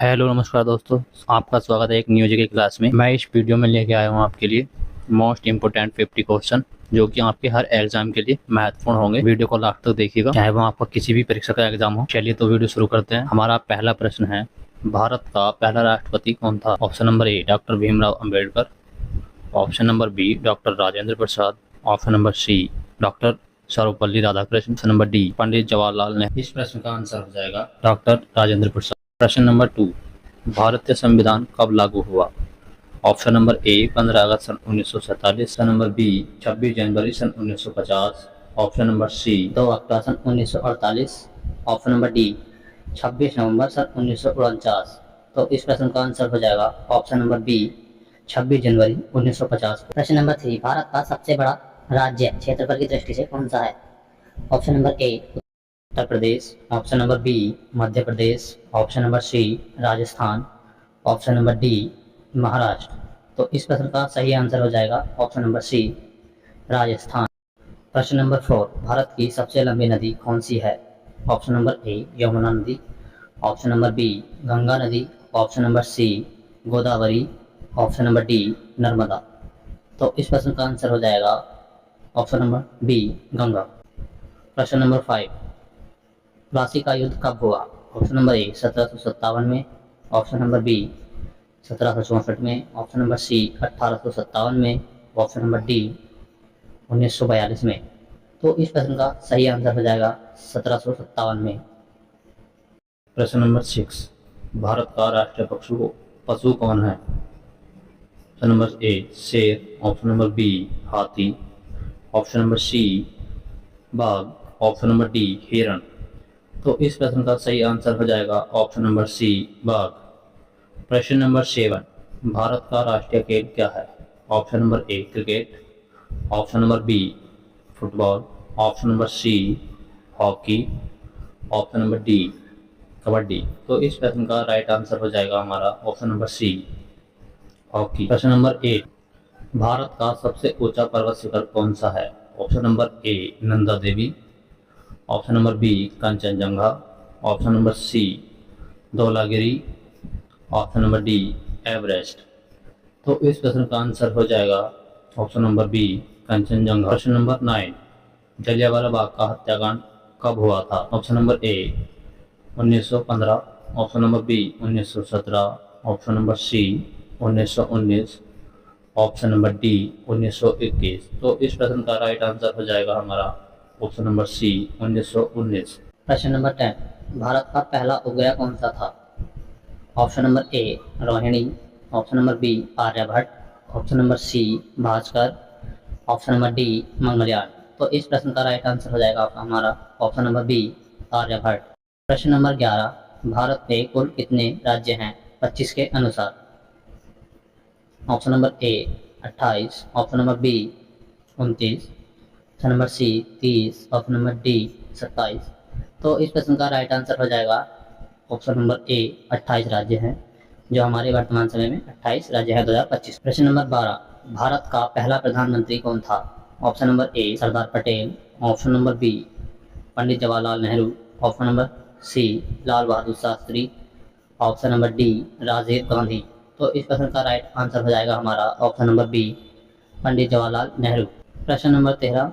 Hello नमस्कार दोस्तों। आपका स्वागत है एक न्यू जी की क्लास में। मैं इस वीडियो में लेके आया हूँ आपके लिए मोस्ट इम्पोर्टेंट 50 क्वेश्चन जो कि आपके हर एग्जाम के लिए महत्वपूर्ण होंगे। वीडियो को लास्ट तक देखिएगा, चाहे वो आपका किसी भी परीक्षा का एग्जाम हो। चलिए तो वीडियो शुरू करते हैं। हमारा पहला प्रश्न है, भारत का पहला राष्ट्रपति कौन था? Option number A doctor Bhimrao Ambedkar, option number B doctor Rajendra Prasad, option number C doctor Sarvepalli Radhakrishnan, option number D Pandit Jawaharlal Nehru. इस प्रश्न का आंसर हो जाएगा डॉक्टर राजेंद्र प्रसाद। प्रश्न नंबर 2, भारतीय संविधान कब लागू हुआ? ऑप्शन नंबर ए 15 अगस्त सन 1947, ऑप्शन नंबर बी 26 जनवरी सन 1950, ऑप्शन नंबर सी 2 अक्टूबर सन 1948, ऑप्शन नंबर डी 26 नवंबर सन 1949। तो इस प्रश्न का आंसर हो जाएगा ऑप्शन नंबर बी 26 जनवरी 1950। प्रश्न नंबर 3, भारत का सबसे बड़ा राज्य क्षेत्रफल की दृष्टि से कौन सा है? Option number A Uttar Pradesh, option number B Madhya Pradesh, option number C Rajasthan, option number D Maharashtra. तो इस प्रश्न का सही आंसर हो जाएगा ऑप्शन नंबर सी राजस्थान। प्रश्न नंबर 4, भारत की सबसे लंबी नदी कौन सी है? ऑप्शन नंबर ए यमुना नदी, ऑप्शन नंबर बी गंगा नदी, option number C Godavari, option number D Narmada. तो इस प्रश्न का आंसर हो जाएगा ऑप्शन नंबर बी गंगा। प्रश्न नंबर 5, प्लासी का युद्ध कब हुआ? ऑप्शन नंबर ए 1757 में, ऑप्शन नंबर बी 1764 में, ऑप्शन नंबर सी 1857 में, ऑप्शन नंबर डी 1942 में। तो इस प्रश्न का सही आंसर हो जाएगा 1757 में। प्रश्न नंबर 6, भारत का राष्ट्रीय पशु कौन है? ऑप्शन नंबर ए शेर, ऑप्शन नंबर बी हाथी, ऑप्शन नंबर सी बाघ, ऑप्शन नंबर डी हिरण। तो इस प्रश्न का सही आंसर हो जाएगा ऑप्शन नंबर सी बाघ। प्रश्न नंबर 7, भारत का राष्ट्रीय खेल क्या है? Option number A cricket, option number B football, option number C hockey, option number D kabaddi. तो इस प्रश्न का राइट आंसर हो जाएगा हमारा ऑप्शन नंबर सी हॉकी। प्रश्न नंबर 8, भारत का सबसे ऊंचा पर्वत शिखर कौन सा है? Option number A Nanda Devi, option number B Kanchenjunga, option number C Dhaulagiri, option number D Everest. तो इस प्रश्न का आंसर हो जाएगा ऑप्शन नंबर बी कंचनजंगा। प्रश्न नंबर 9, जलियांवाला बाग का हत्याकांड कब हुआ था? Option number A 1915, option number B 1917, option number C 1919, option number D 1921। तो इस प्रश्न का राइट आंसर हो जाएगा हमारा ऑप्शन नंबर सी 1919। प्रश्न नंबर 10, भारत का पहला उपग्रह कौन सा था? Option number A Rohini, option number B Aryabhata, option number C Bhaskar, option number D Mangalyaan. तो इस प्रश्न का राइट आंसर हो जाएगा हमारा ऑप्शन नंबर बी आर्यभट्ट। प्रश्न नंबर 11, भारत में कुल कितने राज्य हैं 25 के अनुसार? Option number A 28, option number B 29, option number C 30, option number D 27। तो इस प्रश्न का राइट आंसर हो जाएगा ऑप्शन नंबर ए 28 राज्य हैं, जो हमारे वर्तमान समय में 28 राज्य है 2025। प्रश्न नंबर 12, भारत का पहला प्रधानमंत्री कौन था? Option number A Sardar Patel, option number B Pandit Jawaharlal Nehru, option number C Lal Bahadur Shastri, option number D Rajiv Gandhi. तो इस प्रश्न का राइट आंसर हो जाएगा हमारा option number B Pandit Jawaharlal Nehru. प्रश्न नंबर 13,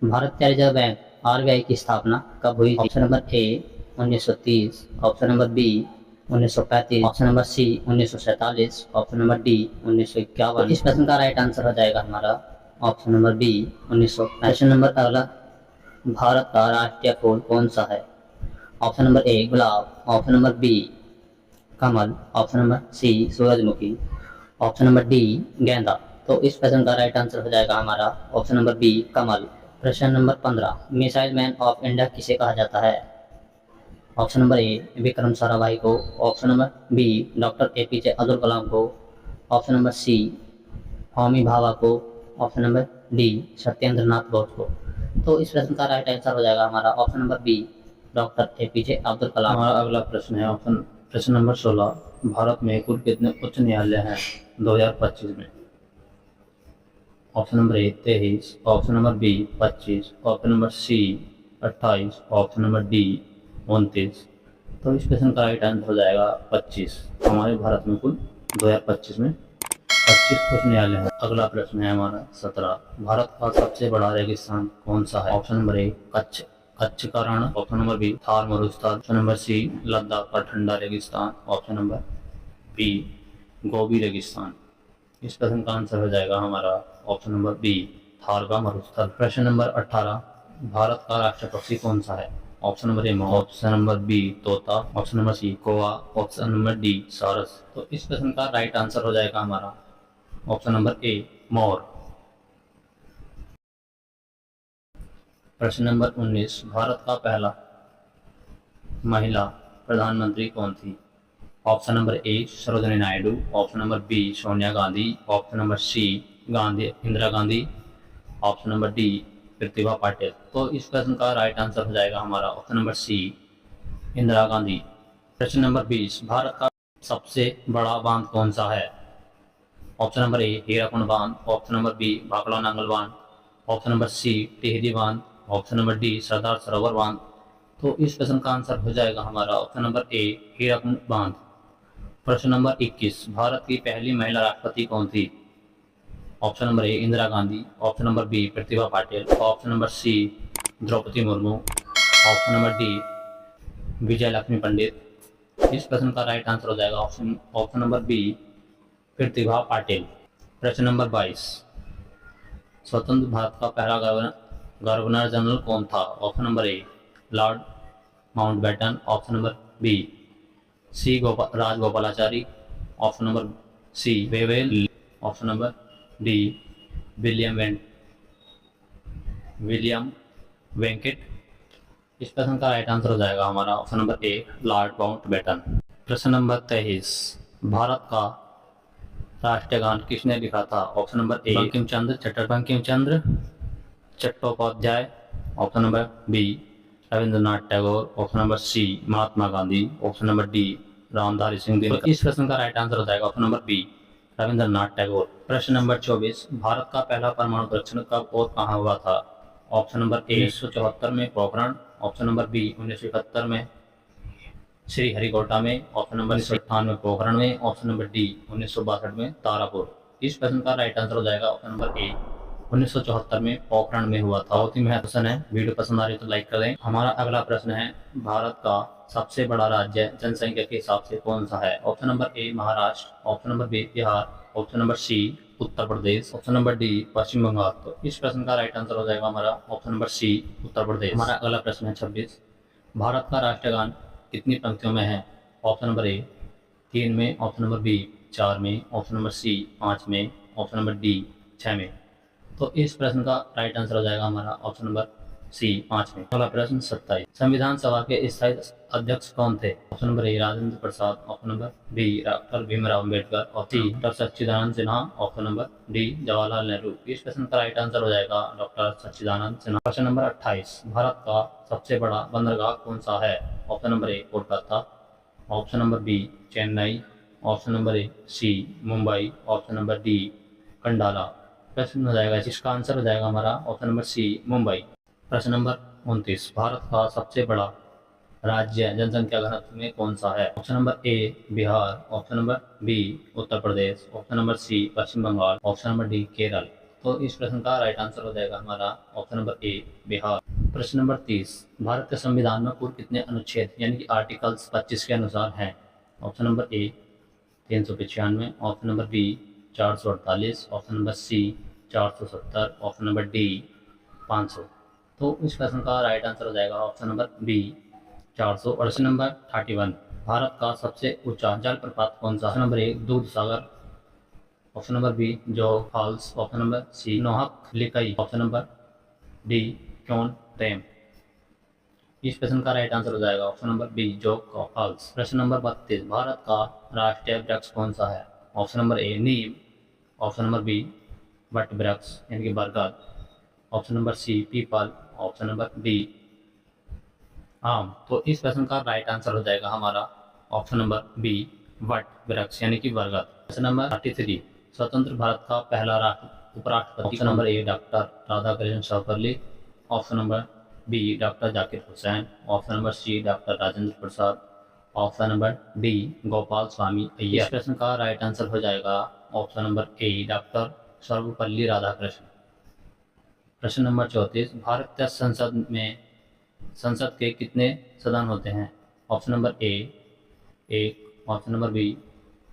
भारतीय रिजर्व बैंक आरबीआई की स्थापना कब हुई थी? Option number A 1930, option number B 1935, option number C 1947, option number D 1951। तो इस प्रश्न का राइट आंसर हो जाएगा हमारा ऑप्शन नंबर बी 1900। प्रश्न नंबर अगला, भारत का राष्ट्रीय फूल कौन सा है? ऑप्शन नंबर ए गुलाब, ऑप्शन नंबर बी कमल, ऑप्शन नंबर सी सूरजमुखी, ऑप्शन नंबर डी गेंदा। तो इस प्रश्न का राइट आंसर हो जाएगा हमारा ऑप्शन नंबर बी कमल। प्रश्न number 15, missile man of India किसे कहा जाता है? Option number A Vikram Sarabhai को, option number B doctor APJ Abdul Kalam को, option number C Homi Bhabha को, option number D Satyendra Nath Bose को। तो इस प्रश्न का राइट आंसर हो जाएगा हमारा option number B doctor APJ Abdul Kalam. हमारा अगला प्रश्न है प्रश्न नंबर 16, भारत में कुल कितने उच्च न्यायालय हैं 2025 में? Option number A 23, option number B 25, option number C 28, option number D 29। तो इस क्वेश्चन का राइट आंसर हो जाएगा 25। हमारे भारत में कुल 2025 में 25 उच्च न्यायालय है। अगला प्रश्न है हमारा 17। भारत का सबसे बड़ा रेगिस्तान कौन सा है? ऑप्शन नंबर ए कच्छ, कच्छ का रण। ऑप्शन नंबर बी थार मरुस्थल। ऑप्शन नंबर सी लद्दाख का ठंडा रेगिस्तान। ऑप्शन नंबर बी गोबी रेगिस्तान। इस प्रश्न का आंसर हो जाएगा हमारा ऑप्शन नंबर बी थार का मरुस्थल। प्रश्न नंबर 18। भारत का राष्ट्रीय पक्षी कौन सा है? ऑप्शन नंबर ए मोर। ऑप्शन नंबर बी तोता। ऑप्शन नंबर सी कौवा। ऑप्शन नंबर डी सारस। तो इस प्रश्न का राइट आंसर हो जाएगा हमारा ऑप्शन नंबर ए मोर। प्रश्न नंबर 19। भारत का पहला महिला प्रधानमंत्री कौन थी? Option number A Sarojini Naidu. Option number B Sonia Gandhi. Option number C Indira Gandhi. Option number D Pratibha Patil. तो इस प्रश्न का राइट आंसर हो जाएगा हमारा option number C Indira Gandhi. प्रश्न नंबर 20। भारत का सबसे बड़ा बांध कौन सा है? ऑप्शन नंबर ए हीराकुंड बांध। Option number B Bhakra Nangal बांध। ऑप्शन नंबर सी टिहरी बांध। Option number D Sardar Sarovar बांध। तो इस प्रश्न का आंसर हो जाएगा हमारा ऑप्शन नंबर ए हीराकुंड बांध। प्रश्न नंबर 21। भारत की पहली महिला राष्ट्रपति कौन थी? Option number A Indira Gandhi. Option number B Pratibha Patil. Option number C Draupadi Murmu. Option number D Vijay Lakshmi Pandit. इस प्रश्न का राइट आंसर हो जाएगा option number B Pratibha Patil. प्रश्न नंबर 22। स्वतंत्र भारत का पहला गवर्नर जनरल कौन था? Option number A Lord Mountbatten. Option number B C Rajagopalachari. Option number C Wavell. Option number D William वेंकट। इस प्रश्न का राइट आंसर हो जाएगा हमारा option number A Lord Mountbatten. प्रश्न नंबर 23। भारत का राष्ट्रीय गान किसने लिखा था? Option number A Bankim Chandra Chattopadhyay. Option number B Rabindranath Tagore. Option number C Mahatma Gandhi. Option number D Ramdhari Singh Dinkar. इस प्रश्न का राइट आंसर हो जाएगा option number B Rabindranath Tagore. प्रश्न नंबर 24। भारत का पहला परमाणु परीक्षण कब और कहाँ हुआ था? ऑप्शन नंबर ए 1974 में पोखरण। ऑप्शन नंबर बी 1971 में श्रीहरिकोटा में। ऑप्शन नंबर 1998 में पोखरण में। ऑप्शन नंबर डी 1962 में तारापुर। इस प्रश्न का राइट आंसर हो जाएगा ऑप्शन नंबर ए 1974 में पोखरण में हुआ था। बहुत ही महत्वपूर्ण है। वीडियो पसंद आ रही है तो लाइक कर दें। हमारा अगला प्रश्न है भारत का सबसे बड़ा राज्य जनसंख्या के हिसाब से कौन सा है? Option number A Maharashtra. Option number B Bihar. Option number C Uttar Pradesh. Option number D Paschim Bangal. तो इस प्रश्न का राइट आंसर हो जाएगा हमारा ऑप्शन नंबर सी उत्तर प्रदेश। हमारा अगला प्रश्न है 26। भारत का राष्ट्रीय गान कितनी पंक्तियों में है? ऑप्शन नंबर ए 3 में। ऑप्शन नंबर बी 4 में। ऑप्शन नंबर सी 5 में। ऑप्शन नंबर डी 6 में। तो इस प्रश्न का राइट आंसर हो जाएगा हमारा ऑप्शन नंबर सी 5 में। अगला प्रश्न 27। संविधान सभा के स्थायी अध्यक्ष कौन थे? Option number A Rajendra Prasad. Option number B doctor Bhimrao Ambedkar. और C doctor Sachchidanand Sinha. Option number D Jawaharlal Nehru. इस प्रश्न का राइट आंसर हो जाएगा डॉक्टर सच्चिदानंद सिन्हा। प्रश्न नंबर 28। भारत का सबसे बड़ा बंदरगाह कौन सा है? Option number A Kolkata. Option number B Chennai. Option number A C Mumbai. Option number D Kandla. प्रश्न हो जाएगा इसका आंसर हो जाएगा हमारा ऑप्शन नंबर सी मुंबई। प्रश्न नंबर 29। भारत का सबसे बड़ा राज्य जनसंख्या घनत्व में कौन सा है? Option number A Bihar. Option number B Uttar Pradesh. Option number C Paschim Bangal. Option number D Kerala. तो इस प्रश्न का राइट आंसर हो जाएगा हमारा ऑप्शन नंबर ए बिहार। प्रश्न नंबर 30। भारत के संविधान में कुल कितने अनुच्छेद यानी कि आर्टिकल्स 25 के अनुसार हैं? Option number A 395। Option number B 448। Option number C 470। Option number D 500। तो इस प्रश्न का राइट आंसर हो जाएगा ऑप्शन नंबर बी 400। प्रश्न नंबर 31। भारत का सबसे ऊंचा जलप्रपात कौन सा? Option number A Dudh Sagar. Option number B Jog falls. Option number C Nohkalikai. Option number D क्योन डैम। इस प्रश्न का राइट आंसर हो जाएगा option number B Jog falls. प्रश्न नंबर 32। भारत का राष्ट्रीय वृक्ष कौन सा है? ऑप्शन नंबर ए नीम। ऑप्शन नंबर बी वट वृक्ष यानी कि बरगद। ऑप्शन नंबर सी पीपल। ऑप्शन नंबर डी आम। तो इस प्रश्न का राइट आंसर हो जाएगा हमारा ऑप्शन नंबर बी वट वृक्ष यानी कि बरगद। प्रश्न नंबर 33। स्वतंत्र भारत का पहला उपराष्ट्रपति। Option number A doctor Radhakrishna Sarvepalli. Option number B doctor Zakir Hussain. Option number C doctor Rajendra Prasad. Option number D Gopal Swami Ayyar. इस प्रश्न का राइट आंसर हो जाएगा option number A doctor Sarvepalli Radhakrishnan. प्रश्न नंबर 34, भारतीय संसद के कितने सदन होते हैं? Option number A 1, option number B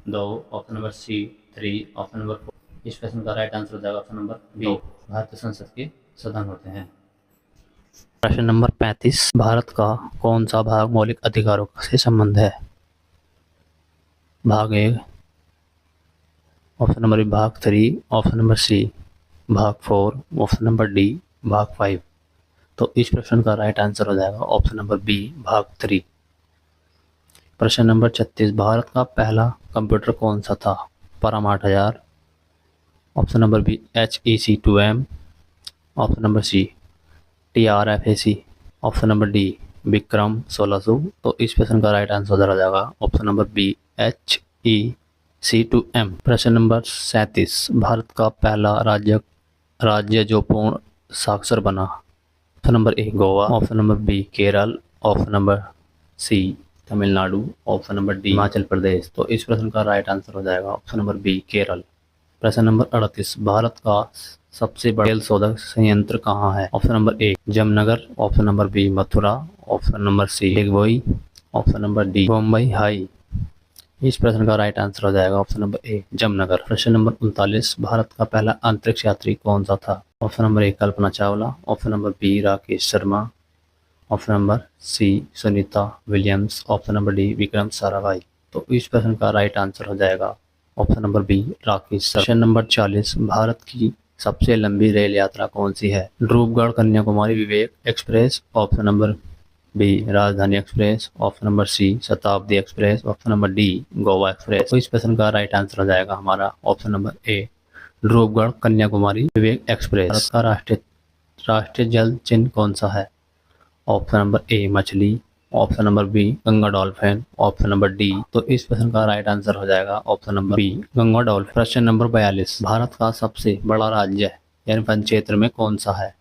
2, option number C 3, option number 4। इस प्रश्न का राइट आंसर हो जाएगा ऑप्शन नंबर बी, भारतीय संसद के सदन होते हैं। प्रश्न नंबर 35, भारत का कौन सा भाग मौलिक अधिकारों से संबंध है? भाग ए, ऑप्शन नंबर बी भाग 3, ऑप्शन नंबर सी भाग 4, ऑप्शन नंबर डी भाग 5। तो इस प्रश्न का राइट आंसर हो जाएगा ऑप्शन नंबर बी भाग 3। प्रश्न नंबर 36, भारत का पहला कंप्यूटर कौन सा था? Param 8000, option number B HEC2M, option number C TRFAC, option number D Vikram 1600। तो इस प्रश्न का राइट आंसर हो जाएगा ऑप्शन नंबर बी HEC2M। प्रश्न नंबर 37, भारत का पहला राज्य जो पूर्ण साक्षर बना? Option number A Goa, option number B Kerala, option number C Tamil Nadu, option number D Himachal Pradesh. तो इस प्रश्न का राइट आंसर हो जाएगा ऑप्शन नंबर बी केरल। प्रश्न नंबर 38, भारत का सबसे बड़ा तेल शोधक संयंत्र कहाँ है? Option number A Jamnagar, option number B Mathura, option number C Digboi, option number D Bombay High. इस प्रश्न का राइट आंसर हो जाएगा ऑप्शन नंबर ए जामनगर। प्रश्न नंबर 39, भारत का पहला अंतरिक्ष यात्री कौन सा था? Option number A Kalpana Chawla, option number B Rakesh Sharma, option number C Sunita Williams, option number D Vikram Sarabhai. तो इस प्रश्न का राइट आंसर हो जाएगा option number B Rakesh Sharma. प्रश्न नंबर 40, भारत की सबसे लंबी रेल यात्रा कौन सी है? Dibrugarh Kanyakumari Vivek express, option number B Rajdhani express, option number C Shatabdi express, option number D Goa express. तो इस प्रश्न का राइट आंसर हो जाएगा हमारा option number A Dibrugarh Kanyakumari Vivek express. Bharat का राष्ट्रीय जल चिन्ह कौन सा है? ऑप्शन नंबर ए मछली, option number B Ganga dolphin, option number D. तो इस प्रश्न का राइट आंसर हो जाएगा option number B Ganga dolphin. प्रश्न नंबर 42, भारत का सबसे बड़ा राज्य यानी वन क्षेत्र में कौन सा है?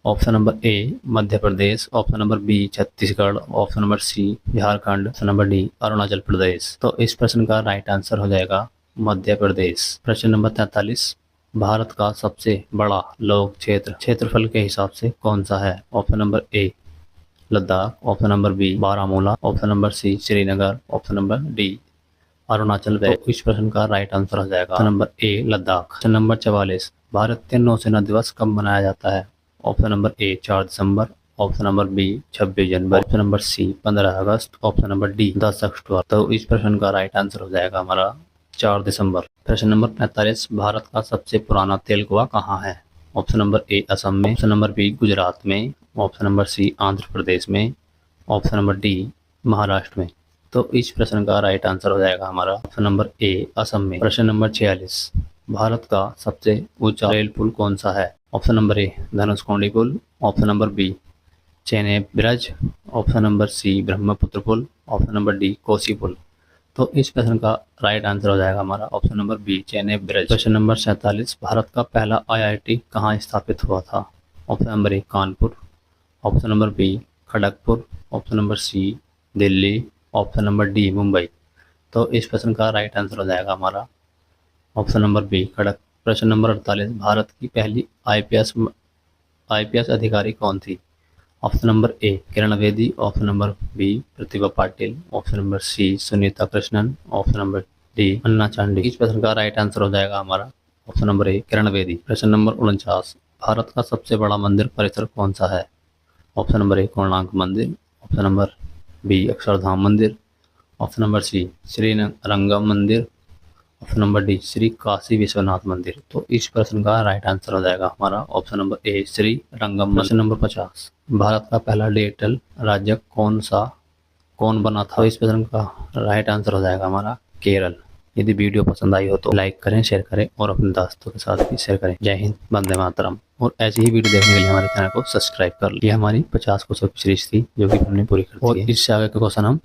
Option number A Madhya Pradesh, option number B Chhattisgarh, option number C Jharkhand, option number D Arunachal Pradesh. तो इस प्रश्न का राइट आंसर हो जाएगा मध्य प्रदेश। प्रश्न नंबर 43, भारत का सबसे बड़ा लोक क्षेत्रफल के हिसाब से कौन सा है? Option number A Ladakh, option number B Baramulla, option number C Srinagar, option number D Arunachal Pradesh. तो इस प्रश्न का राइट आंसर हो जाएगा ऑप्शन नंबर ए लद्दाख। प्रश्न नंबर 44, भारतीय नौसेना दिवस कब मनाया जाता है? ऑप्शन नंबर ए 4 दिसंबर, ऑप्शन नंबर बी 26 जनवरी, ऑप्शन नंबर सी 15 अगस्त, ऑप्शन नंबर डी 10 अक्टूबर। तो इस प्रश्न का राइट आंसर हो जाएगा हमारा 4 दिसंबर। प्रश्न नंबर 45, भारत का सबसे पुराना तेल कुआं कहाँ है? ऑप्शन नंबर ए असम में, ऑप्शन नंबर बी गुजरात में, ऑप्शन नंबर सी आंध्र प्रदेश में, ऑप्शन नंबर डी महाराष्ट्र में। तो इस प्रश्न का राइट आंसर हो जाएगा हमारा ऑप्शन नंबर ए असम में। प्रश्न नंबर 46, भारत का सबसे ऊंचा रेल पुल कौन सा है? ऑप्शन नंबर ए धनुषकोडी पुल, option number B Chennai bridge, option number C Brahmaputra पुल, ऑप्शन नंबर डी कोसी पुल। तो इस प्रश्न का राइट आंसर हो जाएगा हमारा option number B Chennai bridge. प्रश्न नंबर 47, भारत का पहला IIT कहाँ स्थापित हुआ था? Option number A Kanpur, option number B Kharagpur, option number C Delhi, option number D Mumbai. तो इस प्रश्न का राइट आंसर हो जाएगा हमारा ऑप्शन नंबर बी खड़गपुर। प्रश्न नंबर 48, भारत की पहली IPS अधिकारी कौन थी? Option number A Kiran Bedi, option number B Pratibha Patil, option number C Sunita Krishnan, option number D Anna Chandy. इस प्रश्न का राइट आंसर हो जाएगा हमारा option number A Kiran Bedi. प्रश्न नंबर 49, भारत का सबसे बड़ा मंदिर परिसर कौन सा है? ऑप्शन नंबर ए कोणार्क मंदिर, ऑप्शन नंबर बी अक्षरधाम मंदिर, ऑप्शन नंबर सी श्री रंगम मंदिर, option number D Shri Kashi Vishwanath मंदिर। तो इस प्रश्न का राइट आंसर हो जाएगा हमारा ऑप्शन नंबर ए श्री रंगम मंदिर। प्रश्न नंबर 50, भारत का पहला डिजिटल राज्य कौन बना था? तो इस प्रश्न का राइट आंसर हो जाएगा हमारा केरल। यदि वीडियो पसंद आई हो तो लाइक करें, शेयर करें और अपने दोस्तों के साथ भी शेयर करें। जय हिंद, वंदे मातरम। और ऐसी ही वीडियो देखने के लिए हमारे चैनल को सब्सक्राइब कर लीजिए। हमारी 50 क्वेश्चन की सीरीज थी जो कि हमने पूरी कर दी है। और इससे आगे के क्वेश्चन हम